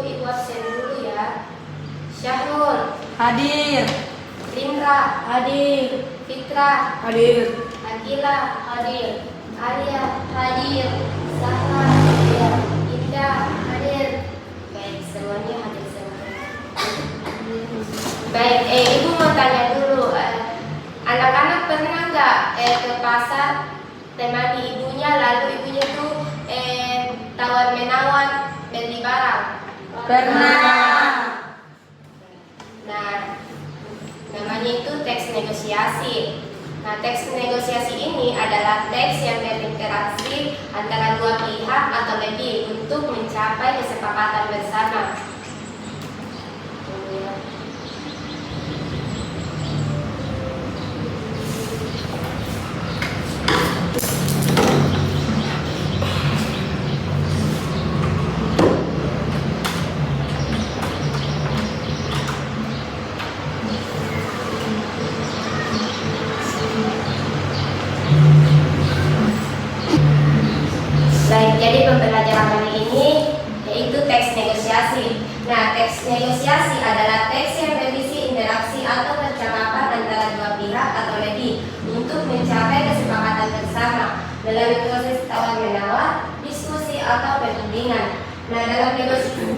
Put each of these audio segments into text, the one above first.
ibu absen dulu ya. Syahrul Hadir. Lindra Hadir. Fitra Hadir. Akila hadir. Arya hadir. Sahra hadir. Indah hadir. Baik, semuanya hadir semua. Baik, ibu mau tanya dulu, anak-anak pernah nggak ke pasar temani ibunya, lalu ibunya tuh tawar menawar beli barang? Pernah. Nah, namanya itu teks negosiasi. Nah, teks negosiasi ini adalah teks yang berinteraksi antara dua pihak atau lebih untuk mencapai kesepakatan bersama. Baik, jadi pembelajaran kali ini yaitu teks negosiasi. Nah, teks negosiasi adalah teks yang berisi interaksi atau percakapan antara dua pihak atau lebih untuk mencapai kesepakatan bersama dalam proses tawar-menawar, diskusi atau perundingan. Nah, dalam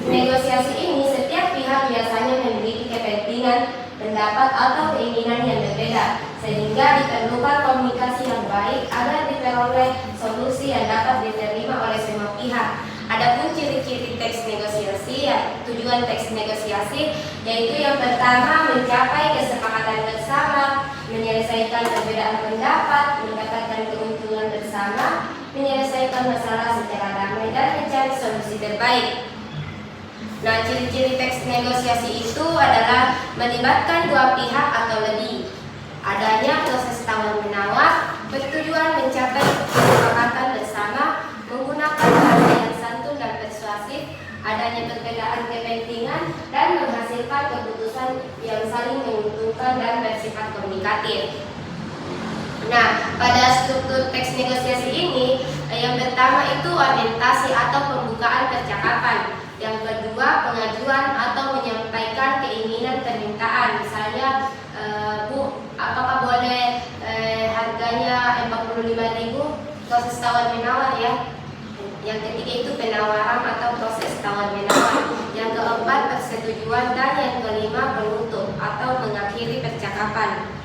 negosiasi ini setiap pihak biasanya memiliki kepentingan, pendapat atau keinginan yang berbeda, sehingga diperlukan komunikasi yang baik agar diperoleh solusi yang dapat diterima oleh semua pihak. Adapun ciri-ciri teks negosiasi, tujuan teks negosiasi yaitu yang pertama mencapai kesepakatan bersama, menyelesaikan perbedaan pendapat, mendapatkan keuntungan bersama, menyelesaikan masalah secara damai dan mencari solusi terbaik. Nah, ciri-ciri teks negosiasi itu adalah melibatkan dua pihak atau lebih, adanya proses tawar-menawar, bertujuan mencapai kesepakatan bersama, menggunakan bahasa yang santun dan persuasif, adanya perbedaan kepentingan, dan menghasilkan keputusan yang saling menguntungkan dan bersifat komunikatif. Nah, pada struktur teks negosiasi ini, yang pertama itu orientasi atau pembukaan percakapan. Yang kedua, pengajuan atau menyampaikan keinginan permintaan. Misalnya, Bu, apakah boleh harganya 45.000, proses tawar-menawar ya. Yang ketiga itu penawaran atau proses tawar-menawar. Yang keempat, persetujuan. Dan yang kelima, penutup atau mengakhiri percakapan.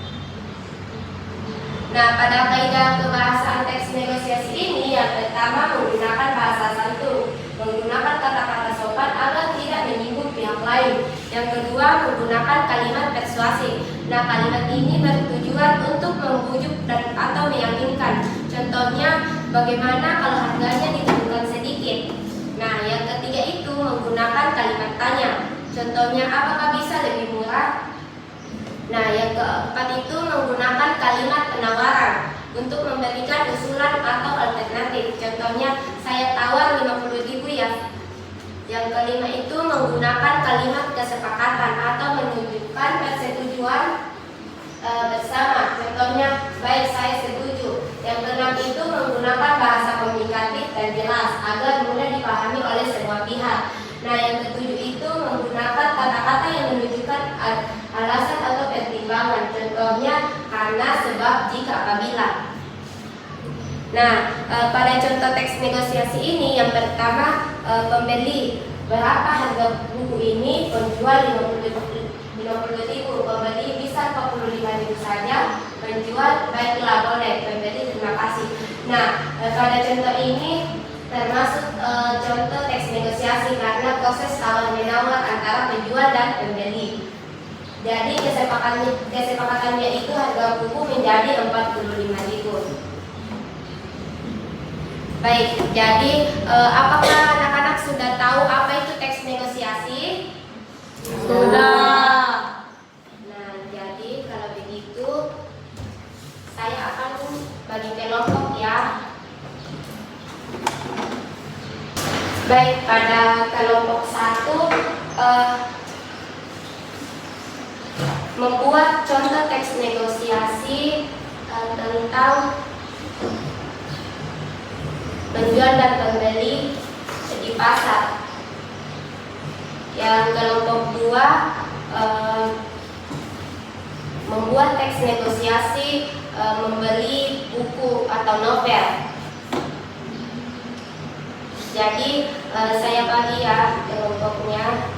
Nah, pada kaidah kebahasaan teks negosiasi ini, yang pertama menggunakan bahasa santun, menggunakan kata-kata sopan agar tidak menyinggung pihak lain. Yang kedua, menggunakan kalimat persuasif. Nah, kalimat ini bertujuan untuk membujuk dan atau meyakinkan. Contohnya, bagaimana kalau harganya ditentukan sedikit. Nah, yang ketiga itu menggunakan kalimat tanya. Contohnya, apakah bisa lebih murah? Nah, yang keempat itu menggunakan kalimat penawaran untuk memberikan usulan atau alternatif. Contohnya, saya tawar 50.000 ya. Yang kelima itu menggunakan kalimat kesepakatan atau menunjukkan persetujuan bersama. Contohnya, baik, saya setuju. Yang keenam itu menggunakan bahasa komunikatif dan jelas agar mudah dipahami oleh semua pihak. Nah, yang ketujuh itu menggunakan kata-kata yang menunjukkan alasan atau pertimbangan. Contohnya, karena, sebab, jika, apabila. Nah, pada contoh teks negosiasi ini, yang pertama, pembeli, berapa harga buku ini? Penjual 50.000, pembeli bisa 45.000 saja. Penjual, baiklah, boleh. Pembeli, terima kasih. Nah, pada contoh ini termasuk contoh teks negosiasi karena proses tawar-menawar antara penjual dan pembeli. Jadi kesepakatannya itu harga buku menjadi 45.000. Baik, jadi apakah anak-anak sudah tahu apa itu teks negosiasi? Sudah. Nah, jadi kalau begitu saya akan bagi kelompok ya. Baik, pada kelompok 1 membuat contoh teks negosiasi tentang penjual dan pembeli di pasar. Yang kelompok 2 membuat teks negosiasi membeli buku atau novel. Jadi saya bagi ya kelompoknya.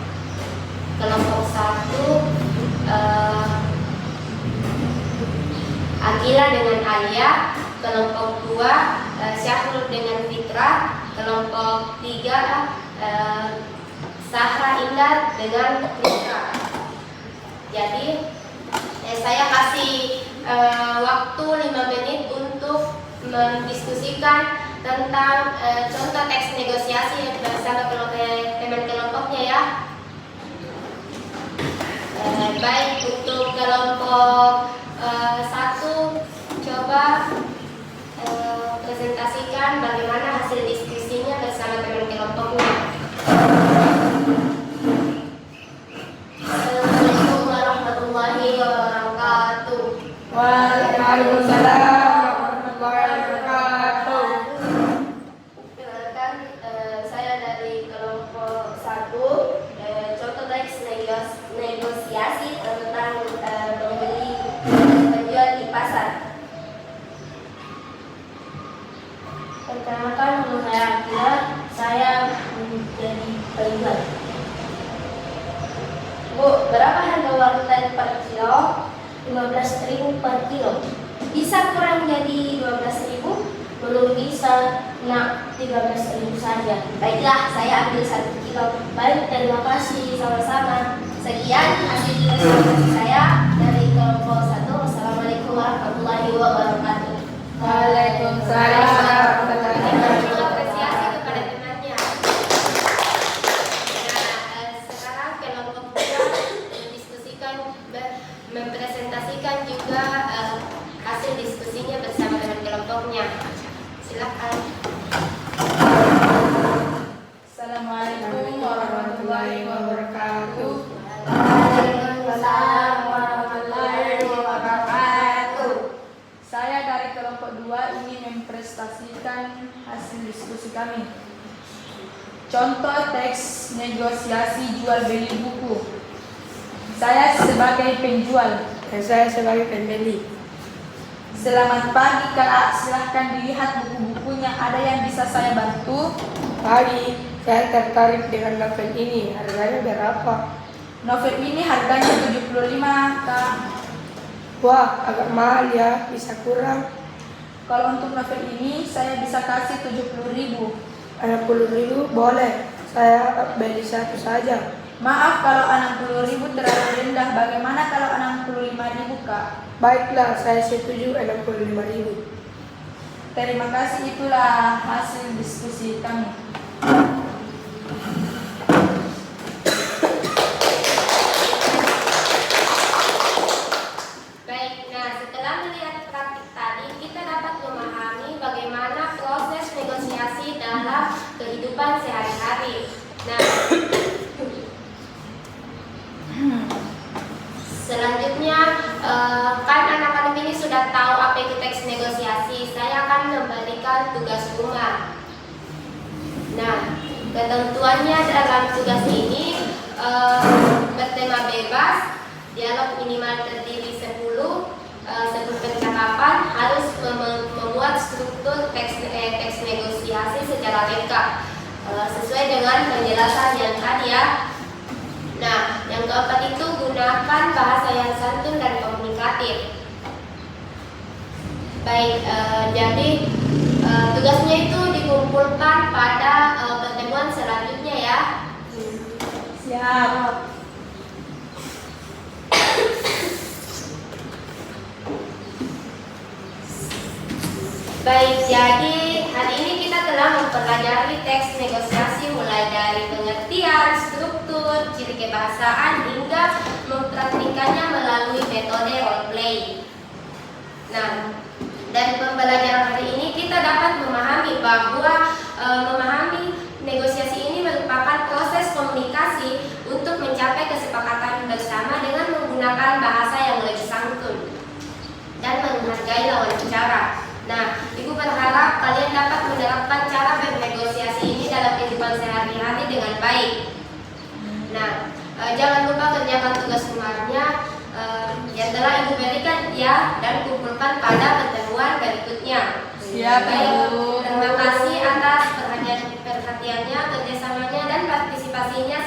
Kelompok 1 Akila dengan Alia. Kelompok 2 Syahrul dengan Fitra. Kelompok 3 Sahra Indah dengan Fitra. Jadi saya kasih waktu 5 menit untuk mendiskusikan tentang contoh teks negosiasi bersama teman kelompoknya ya. Baik, untuk kelompok 1 coba presentasikan bagaimana hasil diskusinya bersama teman kelompoknya. Assalamualaikum warahmatullahi wabarakatuh. Waalaikumsalam warahmatullahi wabarakatuh. Perkenalkan, saya dari kelompok 1. Contoh teks negosiasi tentang membeli penjual di pasar. Perkenalkan, nama saya Akila. Saya menjadi penjual. Bu, berapa harga wortel per kilo? 15.000 per kilo. Bisa kurang jadi 12.000? Belum bisa, nak 13.000 saja. Baiklah, saya ambil 1 kilo. Baik, terima kasih. Sama-sama. Sekian hasil presentasi saya dari kelompok 1. Wassalamualaikum warahmatullahi wabarakatuh. Waalaikumsalam warahmatullahi wabarakatuh. Apresiasi kepada temannya. Nah, sekarang kelompok 2 mendiskusikan, mempresentasikan juga hasil diskusinya bersama dengan kelompoknya. Silakan. Assalamualaikum warahmatullahi wabarakatuh. Waalaikumsalam warahmatullahi wabarakatuh. Saya dari kelompok 2 ingin mempresentasikan hasil diskusi kami. Contoh teks negosiasi jual beli buku. Saya sebagai penjual. Dan saya sebagai pembeli. Selamat pagi Kak, silahkan dilihat buku-bukunya. Ada yang bisa saya bantu? Pagi, saya tertarik dengan novel ini. Harganya berapa? Novel ini harganya 75 Kak. Wah, agak mahal ya. Bisa kurang? Kalau untuk novel ini saya bisa kasih 70.000. 60.000 boleh. Saya beli satu saja. Maaf kalau 60.000 terlalu rendah. Bagaimana kalau 65.000 Kak? Baiklah, saya setuju 65.000. Terima kasih, itulah hasil diskusi kami. Baik, nah setelah melihat praktik tadi, kita dapat memahami bagaimana proses negosiasi dalam kehidupan sehari-hari. Nah, selanjutnya kan anak-anak ini sudah tahu apa itu teks negosiasi. Saya akan memberikan tugas rumah. Nah, ketentuannya dalam tugas ini bertema bebas, dialog minimal terdiri 10 percakapan, harus membuat struktur teks negosiasi secara lengkap sesuai dengan penjelasan yang tadi ya. Nah, yang keempat itu gunakan bahasa yang santun dan komunikatif. Baik, jadi tugasnya itu dikumpulkan pada pertemuan selanjutnya ya. Siap. Baik, jadi hari ini kita telah mempelajari teks negosiasi mulai dari pengertian, struktur, ciri kebahasaan hingga mempraktikannya melalui metode role play. Nah, dari pembelajaran hari ini kita dapat memahami bahwa memahami negosiasi ini merupakan proses komunikasi untuk mencapai kesepakatan bersama dengan menggunakan bahasa yang lebih santun dan menghargai lawan bicara. Nah, Ibu berharap kalian dapat menerapkan cara bernegosiasi ini dalam kehidupan sehari-hari dengan baik. Nah, jangan lupa kerjakan tugas rumahnya yang telah Ibu berikan ya, dan kumpulkan pada pertemuan berikutnya. Siap, Baik, Ibu. terima kasih atas perhatiannya, kerjasamanya, dan partisipasinya.